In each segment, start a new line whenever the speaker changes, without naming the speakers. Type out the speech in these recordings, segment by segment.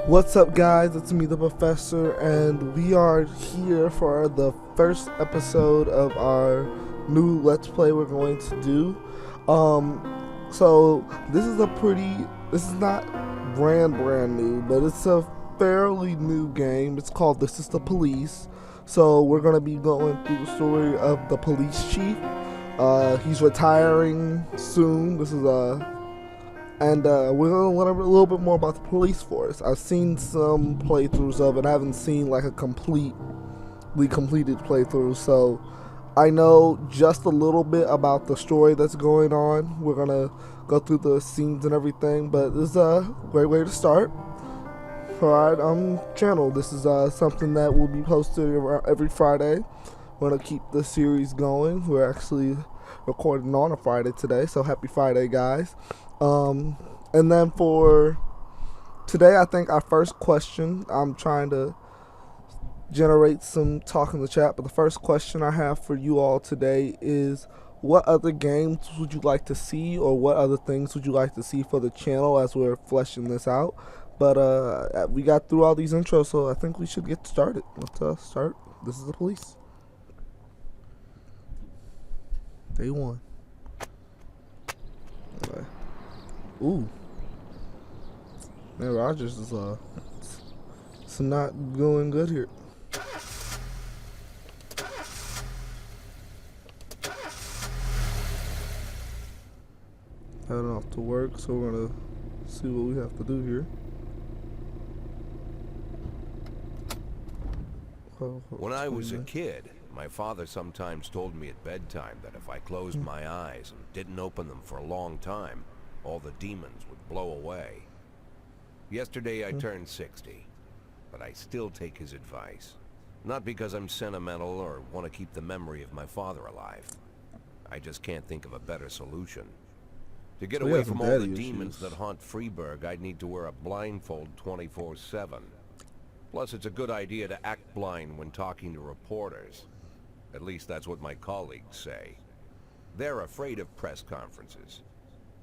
What's up, guys? It's me, the Professor, and we are here for the first episode of our new Let's Play we're going to do. So this is not brand new, but it's a fairly new game. It's called This Is the Police. So we're going to be going through the story of the police chief. He's retiring soon. And we're going to learn a little bit more about the police force. I've seen some playthroughs of it. I haven't seen like a completely completed playthrough, so I know just a little bit about the story that's going on. We're going to go through the scenes and everything, but this is a great way to start for our channel. This is something that will be posted every Friday. We're going to keep the series going. We're actually recording on a Friday today, so happy Friday, guys. And then for today, I think our first question, I'm trying to generate some talk in the chat, but the first question I have for you all today is, what other games would you like to see, or what other things would you like to see for the channel as we're fleshing this out? But we got through all these intros, so I think we should get started. Let's start. This is the police. Day one. Okay. Ooh. Man, Rogers is it's not going good here. Heading off to work, so we're gonna see what we have to do here.
When I was a kid, my father sometimes told me at bedtime that if I closed my eyes and didn't open them for a long time, all the demons would blow away. Yesterday I turned 60, but I still take his advice. Not because I'm sentimental or want to keep the memory of my father alive. I just can't think of a better solution. To get away from all the demons that haunt Freeburg, I'd need to wear a blindfold 24/7. Plus, it's a good idea to act blind when talking to reporters. At least that's what my colleagues say. They're afraid of press conferences.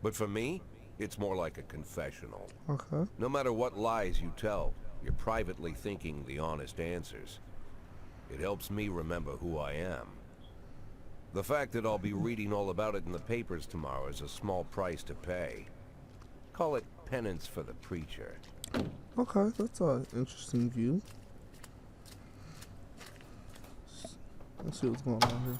But for me, it's more like a confessional.
Okay.
No matter what lies you tell, you're privately thinking the honest answers. It helps me remember who I am. The fact that I'll be reading all about it in the papers tomorrow is a small price to pay. Call it penance for the preacher.
Okay, that's an interesting view. Let's see what's going on here.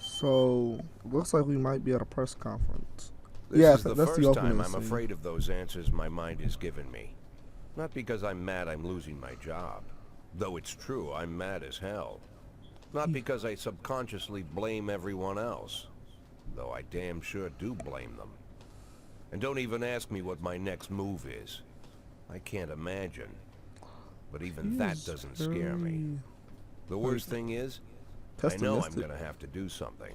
So, looks like we might be at a press conference.
This is the first time I'm afraid of those answers my mind has given me. Not because I'm mad I'm losing my job. Though it's true, I'm mad as hell. Not because I subconsciously blame everyone else. Though I damn sure do blame them. And don't even ask me what my next move is. I can't imagine. But even that doesn't scare me. The worst thing is, I know I'm going to have to do something.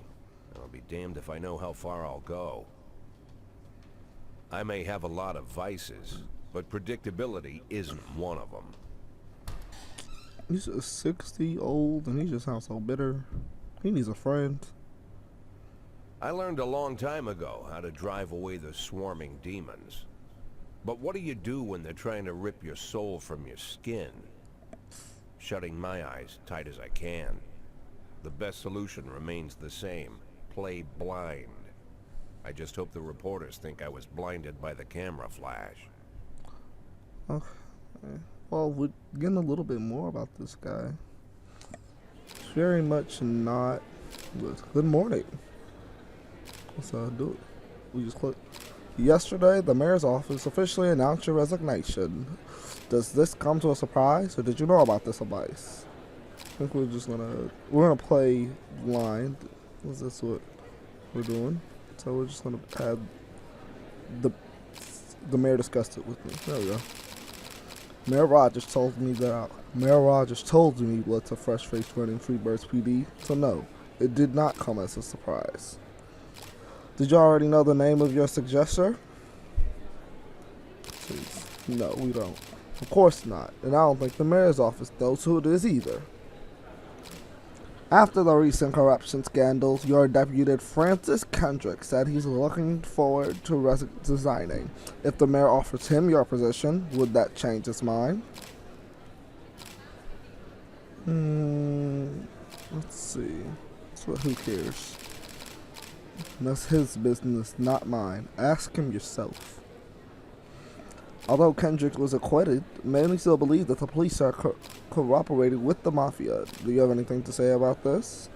And I'll be damned if I know how far I'll go. I may have a lot of vices, but predictability isn't one of them.
He's 60 old and he just sounds so bitter. He needs a friend.
I learned a long time ago how to drive away the swarming demons. But what do you do when they're trying to rip your soul from your skin? Shutting my eyes tight as I can. The best solution remains the same. Play blind. I just hope the reporters think I was blinded by the camera flash.
Okay. Well, we're getting a little bit more about this guy. It's very much not good morning. Let's do it. We just click. Yesterday, the mayor's office officially announced your resignation. Does this come to a surprise, or did you know about this advice? I think we're gonna play blind. Is this what we're doing? So we're just gonna have the mayor discussed it with me. There we go. Mayor Rogers told me what's a fresh face running Freeburg PD. So no, it did not come as a surprise. Did you already know the name of your successor? Please. No, we don't. Of course not. And I don't think the mayor's office knows who it is either. After the recent corruption scandals, your deputy Francis Kendrick said he's looking forward to resigning. If the mayor offers him your position, would that change his mind? Let's see. Who cares? That's his business, not mine. Ask him yourself. Although Kendrick was acquitted, many still believe that the police are cooperating with the mafia. Do you have anything to say about this?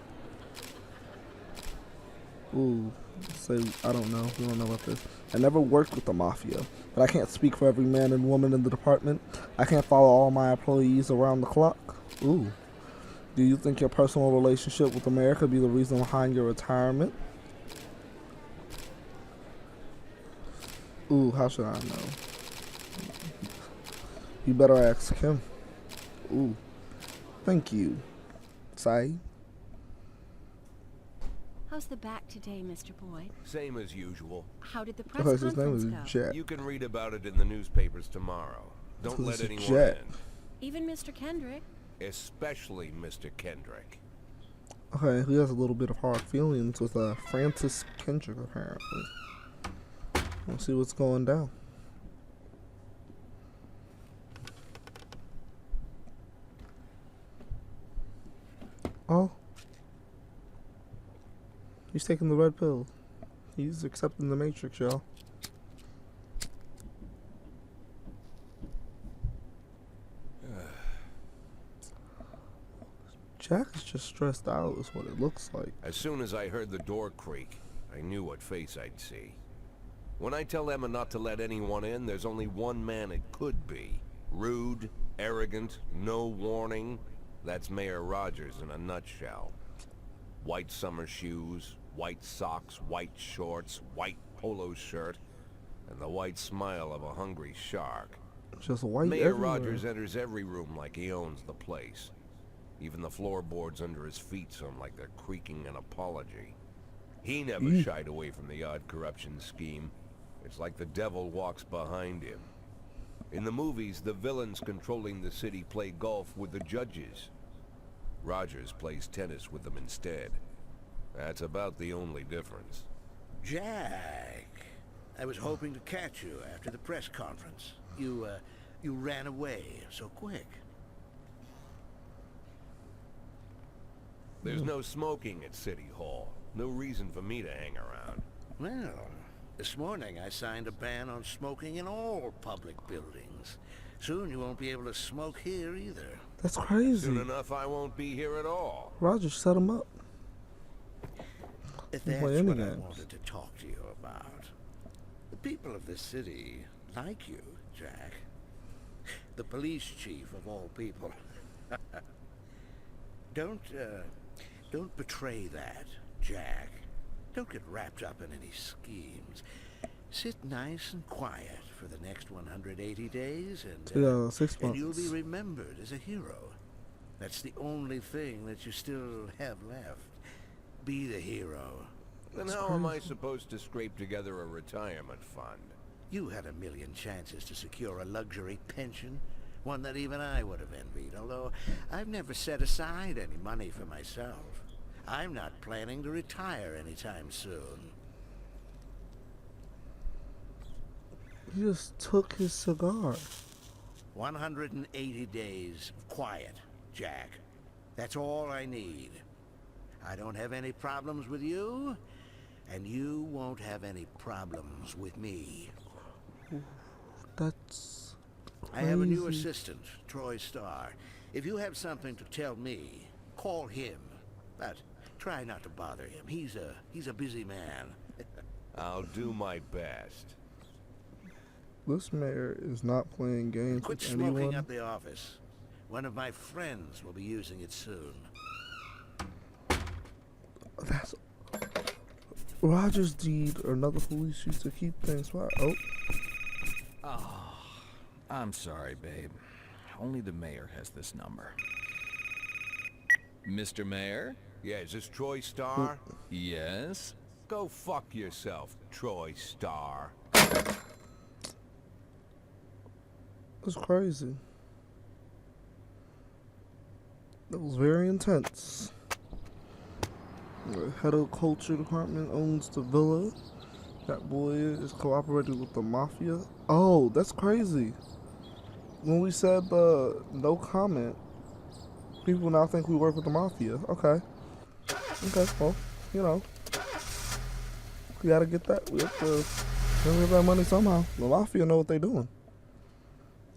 Ooh, say I don't know. We don't know about this. I never worked with the mafia, but I can't speak for every man and woman in the department. I can't follow all my employees around the clock. Ooh. Do you think your personal relationship with the mayor could be the reason behind your retirement? Ooh, how should I know? You better ask him. Ooh. Thank you. Sai?
How's the back today, Mr. Boyd?
Same as usual.
How did the press
Okay, so his name
conference
is
go?
Jack.
You can read about it in the newspapers tomorrow. Don't
So
let
this is
anyone
Jack.
Even Mr. Kendrick?
in. Especially Mr. Kendrick.
Okay, he has a little bit of hard feelings with Francis Kendrick, apparently. Let's see what's going down. Oh. He's taking the red pill. He's accepting the Matrix, y'all. Jack is just stressed out, is what it looks like.
As soon as I heard the door creak, I knew what face I'd see. When I tell Emma not to let anyone in, there's only one man it could be. Rude, arrogant, no warning. That's Mayor Rogers in a nutshell. White summer shoes, white socks, white shorts, white polo shirt, and the white smile of a hungry shark.
Just white
Mayor
everywhere.
Rogers enters every room like he owns the place. Even the floorboards under his feet sound like they're creaking an apology. He never shied away from the odd corruption scheme. It's like the devil walks behind him. In the movies, the villains controlling the city play golf with the judges. Rogers plays tennis with them instead. That's about the only difference.
Jack, I was hoping to catch you after the press conference. You ran away so quick.
There's no smoking at City Hall. No reason for me to hang around.
Well, this morning I signed a ban on smoking in all public buildings. Soon you won't be able to smoke here either.
That's crazy.
Soon enough, I won't be here at all.
Rogers set him up.
That's
play
what
any
I
games.
wanted to talk to you about. The people of this city like you, Jack. The police chief of all people. Don't betray that, Jack. Don't get wrapped up in any schemes. Sit nice and quiet for the next 180 days, and
6
and you'll be
months.
remembered as a hero. That's the only thing that you still have left. Be the hero.
Then how am I supposed to scrape together a retirement fund?
You had a million chances to secure a luxury pension, one that even I would have envied, although I've never set aside any money for myself. I'm not planning to retire anytime soon.
He just took his cigar.
180 days of quiet, Jack. That's all I need. I don't have any problems with you, and you won't have any problems with me.
That's
I have a new
crazy.
assistant, Troy Starr. If you have something to tell me, call him. But try not to bother him. He's a busy man.
I'll do my best.
This mayor is not playing games
Quit
with
smoking
anyone.
up the office. One of my friends will be using it soon.
That's Rogers' deed or another police chief to keep things quiet. Oh,
Oh, I'm sorry, babe. Only the mayor has this number. Mr. Mayor?
Yeah, is this Troy Starr?
Yes?
Go fuck yourself, Troy Starr.
that's crazy. That was very intense. The head of the culture department owns the villa. That boy is cooperating with the mafia. Oh, that's crazy. When we said the no comment, people now think we work with the mafia. Okay. Okay, well, you know. We gotta get that. We have to get that money somehow. The mafia know what they're doing.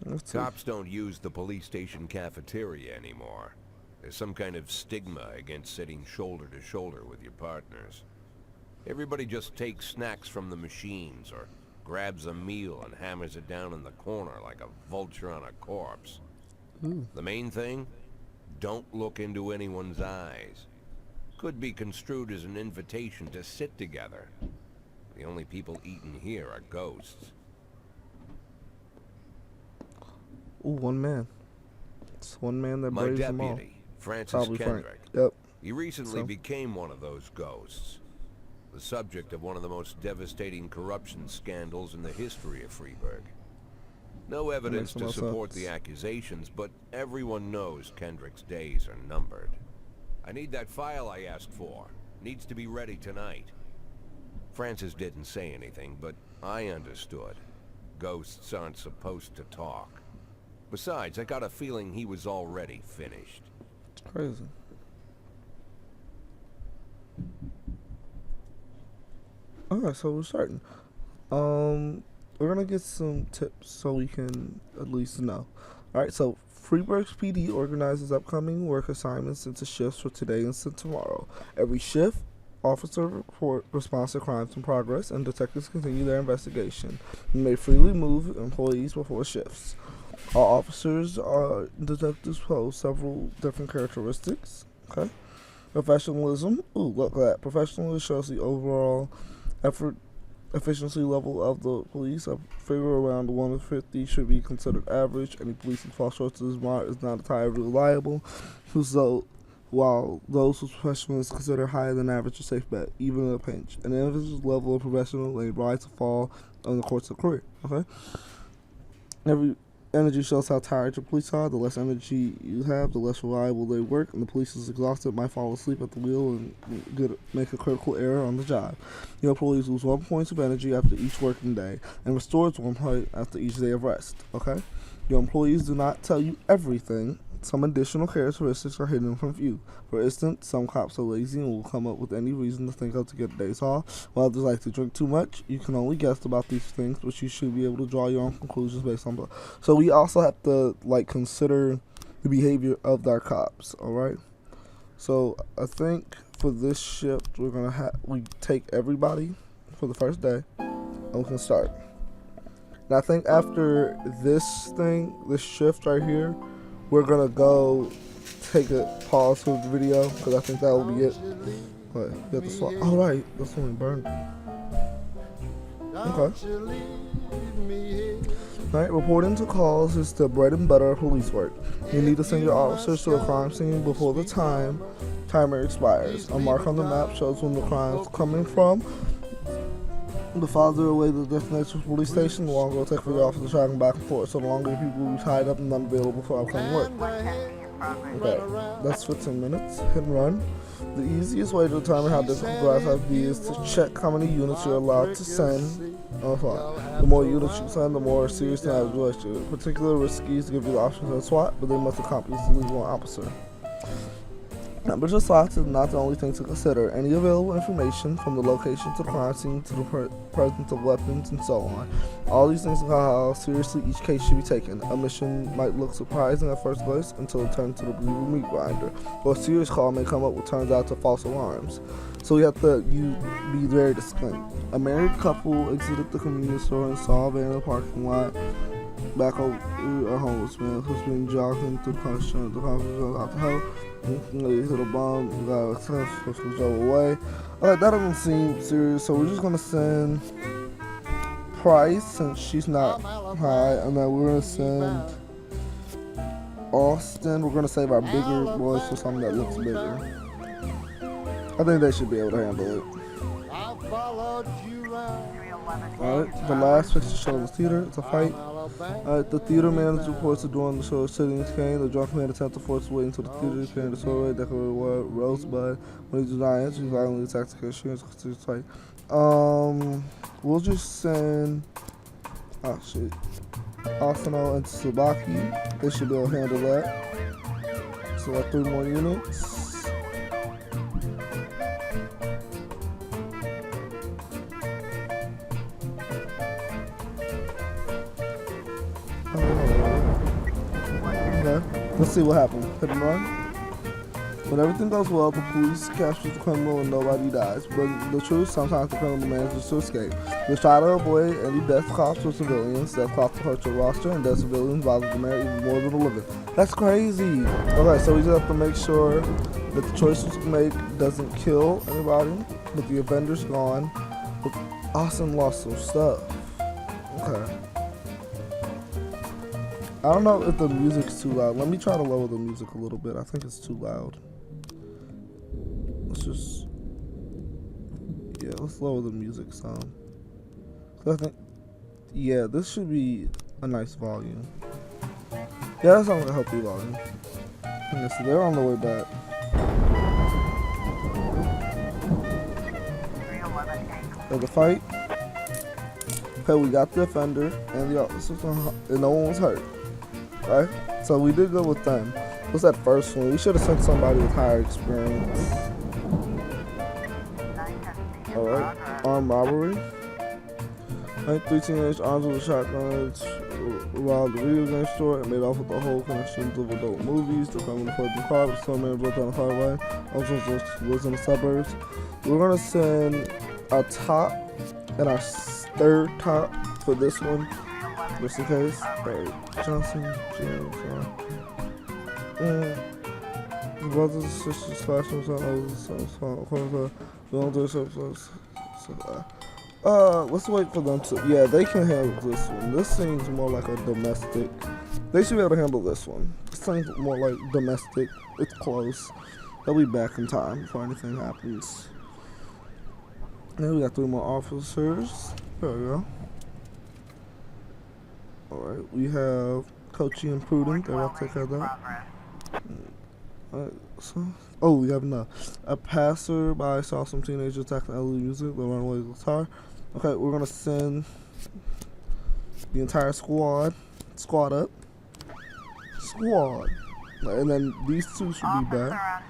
Let's see.
Cops don't use the police station cafeteria anymore. There's some kind of stigma against sitting shoulder to shoulder with your partners. Everybody just takes snacks from the machines or grabs a meal and hammers it down in the corner like a vulture on a corpse. The main thing? Don't look into anyone's eyes. Could be construed as an invitation to sit together. The only people eating here are ghosts.
Ooh, one man. It's one man that
My
braves them all.
deputy, Francis
Probably
Kendrick.
Frank. Yep.
He recently
So?
became one of those ghosts. The subject of one of the most devastating corruption scandals in the history of Freeburg. No evidence
makes
to
no
support
sense.
the accusations, but everyone knows Kendrick's days are numbered. I need that file I asked for. Needs to be ready tonight. Francis didn't say anything, but I understood. Ghosts aren't supposed to talk. Besides, I got a feeling he was already finished.
It's crazy. Alright, so we're starting. We're gonna get some tips so we can at least know. Alright, so Freeburg PD organizes upcoming work assignments into shifts for today and tomorrow. Every shift, officers report response to crimes in progress, and detectives continue their investigation. You may freely move employees before shifts. All officers and detectives pose several different characteristics. Okay. Professionalism. Ooh, look at that. Professionalism shows the overall efficiency level of the police. A figure around 150 should be considered average. Any police who falls short to this mark is not entirely reliable. While those whose professionalism is considered higher than average, a safe bet, even in a pinch. An individual's level of professional may rise to fall in the course of career. Okay. Every energy shows how tired your police are. The less energy you have, the less reliable they work, and the police is exhausted, might fall asleep at the wheel and make a critical error on the job. Your employees lose 1 point of energy after each working day and restores 1 point after each day of rest. Okay? Your employees do not tell you everything. Some additional characteristics are hidden from view. For instance, some cops are lazy and will come up with any reason to think of to get days off, while others like to drink too much. You can only guess about these things, but you should be able to draw your own conclusions based on. So we also have to consider the behavior of our cops. All right. So I think for this shift, we're gonna we take everybody for the first day, and we can start. And I think after this shift right here, we're gonna go take a pause for the video because I think that will be it. Wait, you have to swap. All right, that's when we burned. Okay. All right, reporting to calls is the bread and butter of police work. You need to send your officers to a crime scene before the timer expires. A mark on the map shows when the crime's coming from. The farther away the destination police station, the longer it will take for the officer traveling back and forth. So the longer people will be tied up and unavailable for upcoming work. Okay, that's 15 minutes. Hit and run. The easiest way to determine how difficult the drive might be is to check how many units you're allowed to send on a fly. The more units you send, the more serious the average relationship. Particular risky is to give you the option to SWAT, but they must accomplish at least one officer. Temperature slots is not the only thing to consider. Any available information, from the location to the crime scene to the presence of weapons and so on. All these things are how seriously each case should be taken. A mission might look surprising at first glance until it turns to the brutal meat grinder. Or a serious call may come up what turns out to false alarms. So you have to be very discreet. A married couple exited the convenience store and saw a van in the parking lot. Back over a homeless man who's been jogging through the construction. The conference goes out to help. He hit a bomb, got a test, which was drove away. Alright, that doesn't seem serious, so we're just gonna send Price since she's not high, and then we're gonna send Austin. We're gonna save our bigger boys for something that looks bigger. I think they should be able to handle it. Alright, the last fixture shows the theater. It's a fight. Alright, the theater manager reports that during the show of City and Kane, the drunk man attempted to force waiting to the theater carrying the sword away, decorated with Rosebud. When he did not answer, he violently attacked the cashier and continued to fight. We'll just send Asano and Tsubaki. They should be able to handle that. So like 3 more units. Okay. Let's see what happens. Hit and run. When everything goes well, the police captures the criminal and nobody dies. But the truth, sometimes the criminal manages to escape. They try to avoid any death cops or civilians. Death cops hurt your roster, and death civilians bother the mayor even more than the living. That's crazy. Okay, so we just have to make sure that the choices we make doesn't kill anybody, but the offender's gone. But Austin lost some stuff. Okay. I don't know if the music's too loud. Let me try to lower the music a little bit. I think it's too loud. Let's lower the music some. I think, yeah, this should be a nice volume. Yeah, that sounds like a healthy volume. Okay, so they're on the way back. For the fight. Okay, we got the offender and the officers, and no one was hurt. Right? So we did good with them. What's that first one? We should have sent somebody with higher experience. Alright, armed robbery. 3 teenage armed with shotguns robbed a video game store and made off with the whole collection of adult movies. The criminal fled the car, but some man broke down the highway. Also lives in the suburbs. We're gonna send our top and our third top for this one, just in case. Right. Johnson, James, brothers and sisters, classrooms, let's wait for them to. Yeah, they can handle this one. This seems more like a domestic. They should be able to handle this one. This seems more like domestic. It's close. They'll be back in time before anything happens. Now we got 3 more officers. There we go. Alright, we have Coachy and Prudent. They're about to take care of that. Alright, so. Oh, we have a passerby saw some teenagers attacking elderly music. They run away with the guitar. Okay, we're gonna send the entire squad up. And then these 2 should be back.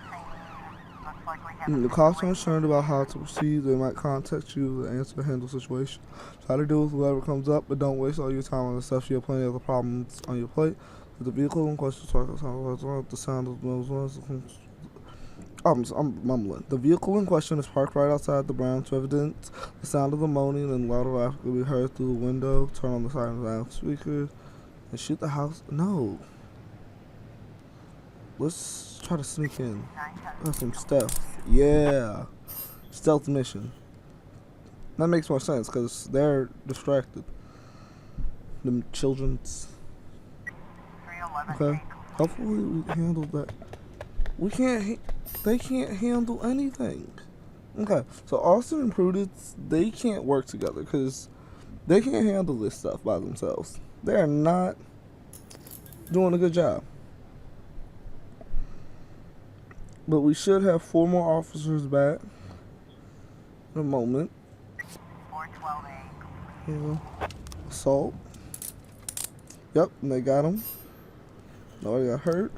The cops are concerned about how to proceed. They might contact you to answer and handle the situation. Try to deal with whatever comes up, but don't waste all your time on the stuff. You have plenty of other problems on your plate. The vehicle in question the sound of those ones. I'm mumbling. The vehicle in question is parked right outside the Browns residence. The sound of the moaning and louder laughter will be heard through the window. Turn on the siren loudspeaker and shoot the house. No. Let's try to sneak in. That's some stealth. Yeah. Stealth mission. That makes more sense because they're distracted. Them children's. Okay. Hopefully we handled that. We can't. They can't handle anything. Okay. So Austin and Prudence, they can't work together because they can't handle this stuff by themselves. They're not doing a good job. But we should have 4 more officers back in a moment. 412A. Assault. Yep, and they got him. Nobody got hurt.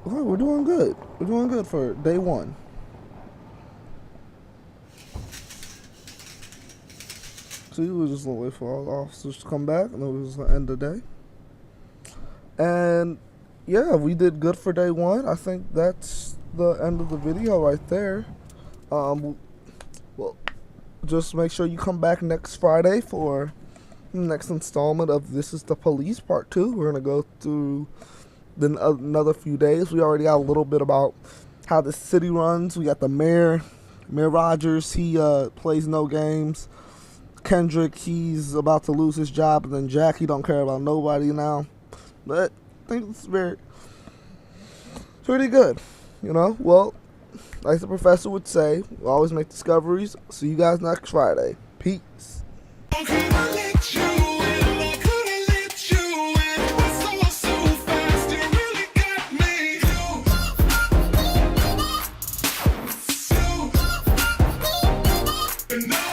Okay, we're doing good. We're doing good for day 1. See, we're just gonna wait for all the officers to come back, and then we're just gonna end the day. And yeah, we did good for day 1. I think that's the end of the video right there. Well, just make sure you come back next Friday for the next installment of This Is the Police Part 2. We're going to go through another few days. We already got a little bit about how the city runs. We got the mayor, Mayor Rogers. He plays no games. Kendrick, he's about to lose his job. And then Jack, he don't care about nobody now. But I think it's pretty good, you know. Well, like the professor would say, we always make discoveries. See you guys next Friday. Peace.
and now